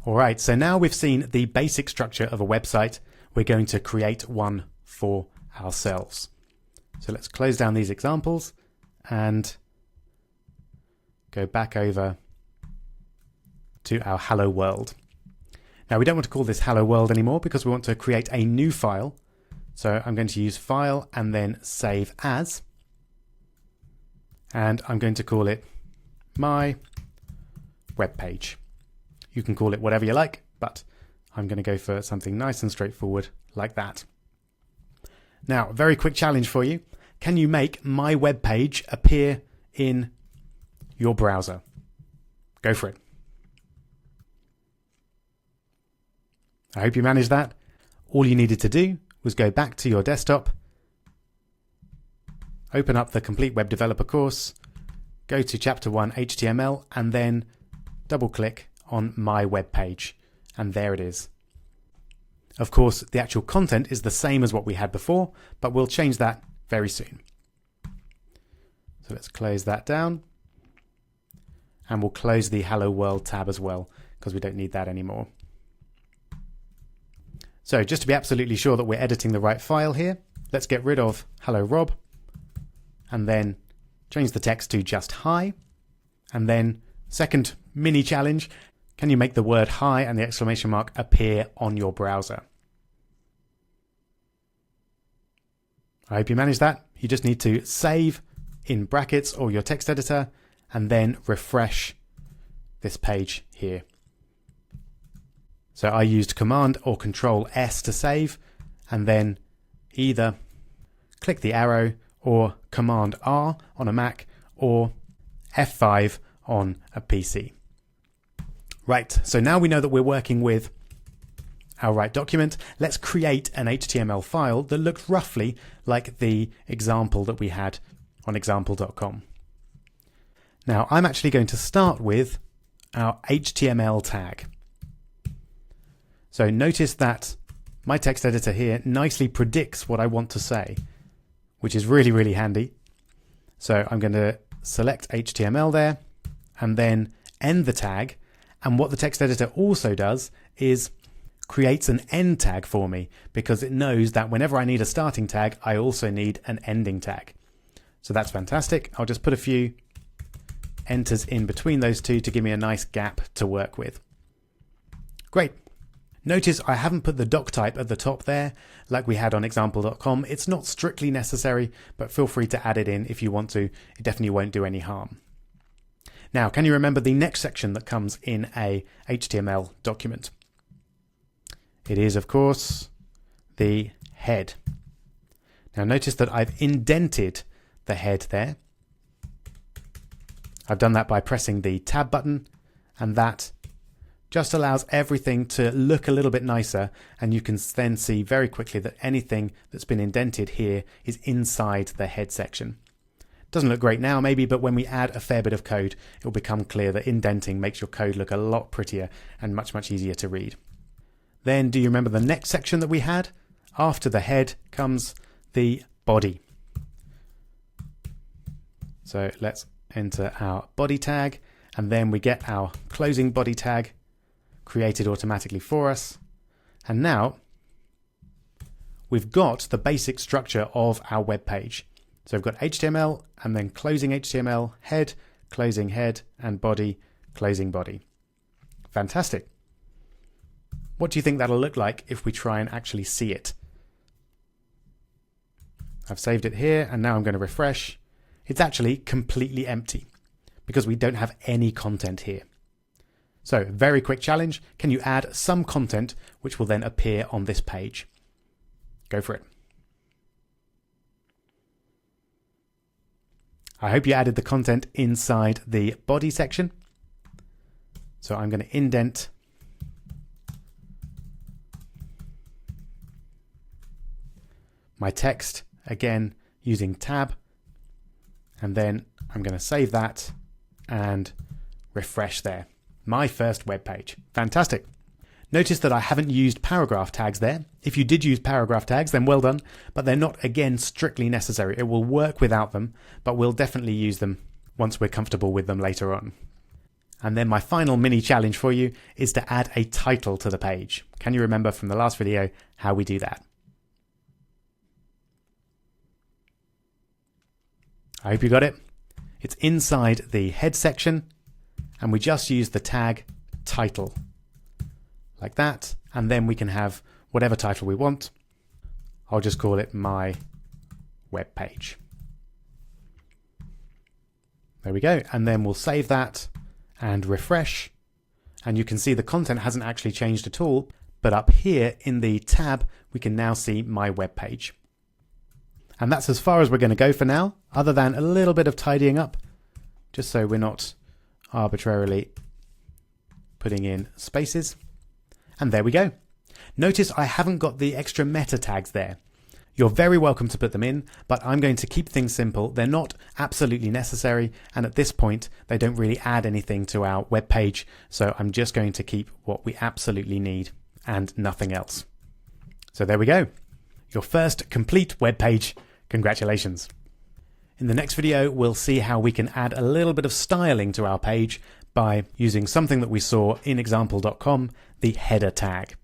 All right, so now we've seen the basic structure of a website, we're going to create one for ourselves. So let's close down these examples and go back over to our Hello World. Now we don't want to call this Hello World anymore because we want to create a new file. So I'm going to use File and then Save As. And I'm going to call it My Webpage. You can call it whatever you like, but I'm going to go for something nice and straightforward like that. Now, very quick challenge for you. Can you make My Webpage appear in your browser? Go for it. I hope you managed that. All you needed to do was go back to your desktop, open up the Complete Web Developer course, go to Chapter 1 HTML, and then double-click on My Webpage, and there it is. Of course, the actual content is the same as what we had before, but we'll change that very soon. So let's close that down, and we'll close the Hello World tab as well, because we don't need that anymore. So just to be absolutely sure that we're editing the right file here, let's get rid of Hello Rob, and then change the text to just hi, and then second mini challenge, can you make the word hi and the exclamation mark appear on your browser? I hope you managed that. You just need to save in brackets or your text editor and then refresh this page here. So I used Command or Control S to save, and then either click the arrow or Command R on a Mac or F5 on a PC. Right, so now we know that we're working with our right document. Let's create an HTML file that looks roughly like the example that we had on example.com. Now I'm actually going to start with our HTML tag. So notice that my text editor here nicely predicts what I want to say, which is really, really handy. So I'm going to select HTML there and then end the tag. And what the text editor also does is creates an end tag for me because it knows that whenever I need a starting tag, I also need an ending tag. So that's fantastic. I'll just put a few enters in between those two to give me a nice gap to work with. Great. Notice I haven't put the doc type at the top there like we had on example.com. It's not strictly necessary, but feel free to add it in if you want to. It definitely won't do any harm. Now, can you remember the next section that comes in a HTML document? It is, of course, the head. Now notice that I've indented the head there. I've done that by pressing the tab button, and that just allows everything to look a little bit nicer, and you can then see very quickly that anything that's been indented here is inside the head section. Doesn't look great now maybe, but when we add a fair bit of code, it will become clear that indenting makes your code look a lot prettier and much, much easier to read. Then do you remember the next section that we had? After the head comes the body. So let's enter our body tag, and then we get our closing body tag created automatically for us. And now we've got the basic structure of our web page. So we've got HTML and then closing HTML, head, and body, closing body. Fantastic. What do you think that'll look like if we try and actually see it? I've saved it here, and now I'm going to refresh. It's actually completely empty because we don't have any content here. So, very quick challenge. Can you add some content which will then appear on this page? Go for it. I hope you added the content inside the body section. So I'm going to indent my text again using tab, and then I'm going to save that and refresh there. My first web page. Fantastic. Notice that I haven't used paragraph tags there. If you did use paragraph tags, then well done, but they're not, again, strictly necessary. It will work without them, but we'll definitely use them once we're comfortable with them later on. And then my final mini challenge for you is to add a title to the page. Can you remember from the last video how we do that? I hope you got it. It's inside the head section, and we just use the tag title like that, and then we can have whatever title we want. I'll just call it my web page. There we go, and then we'll save that and refresh, and you can see the content hasn't actually changed at all, but up here in the tab we can now see my web page. And that's as far as we're going to go for now, other than a little bit of tidying up, just so we're not arbitrarily putting in spaces. And there we go. Notice I haven't got the extra meta tags there. You're very welcome to put them in, but I'm going to keep things simple. They're not absolutely necessary, and at this point they don't really add anything to our web page, so I'm just going to keep what we absolutely need and nothing else. So there we go. Your first complete web page. Congratulations. In the next video, we'll see how we can add a little bit of styling to our page by using something that we saw in example.com, the header tag.